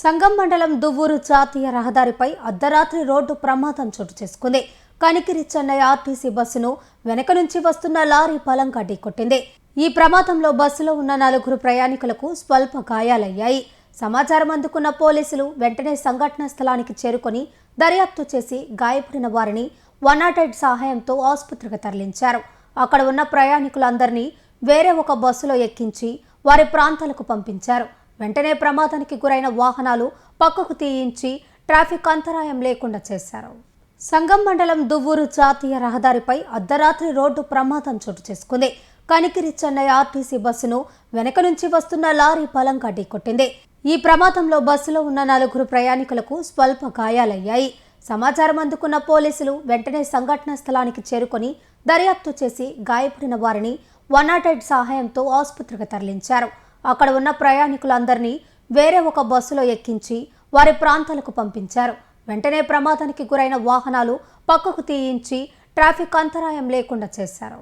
సంగం మండలం దువ్వూరు జాతీయ రహదారిపై అర్ధరాత్రి రోడ్డు ప్రమాదం చోటు చేసుకుంది. కనికిరి చెన్నై ఆర్టీసీ బస్సును వెనక నుంచి వస్తున్న లారీ బలంగా ఢీకొట్టింది. ఈ ప్రమాదంలో బస్సులో ఉన్న 4 ప్రయాణికులకు స్వల్ప గాయాలయ్యాయి. సమాచారం అందుకున్న పోలీసులు వెంటనే సంఘటనా స్థలానికి చేరుకొని దర్యాప్తు చేసి గాయపడిన వారిని 108 సహాయంతో ఆసుపత్రికి తరలించారు. అక్కడ ఉన్న ప్రయాణికులందరినీ వేరే ఒక బస్సులో ఎక్కించి వారి ప్రాంతాలకు పంపించారు. వెంటనే ప్రమాదానికి గురైన వాహనాలు పక్కకు తీయించి ట్రాఫిక్ అంతరాయం లేకుండా చేశారు. సంగం మండలం దువ్వూరు జాతీయ రహదారిపై అర్ధరాత్రి రోడ్డు ప్రమాదం చోటు చేసుకుంది. కనికిరి చెన్నై ఆర్టీసీ బస్సును వెనక నుంచి వస్తున్న లారీ బలంగా ఢీకొట్టింది. ఈ ప్రమాదంలో బస్సులో ఉన్న 4 ప్రయాణికులకు స్వల్ప గాయాలయ్యాయి. సమాచారం అందుకున్న పోలీసులు వెంటనే సంఘటనా స్థలానికి చేరుకొని దర్యాప్తు చేసి గాయపడిన వారిని 108 సహాయంతో ఆసుపత్రికి తరలించారు. అక్కడ ఉన్న ప్రయాణికులందరినీ వేరే ఒక బస్సులో ఎక్కించి వారి ప్రాంతాలకు పంపించారు. వెంటనే ప్రమాదానికి గురైన వాహనాలు పక్కకు తీయించి ట్రాఫిక్ అంతరాయం లేకుండా చేశారు.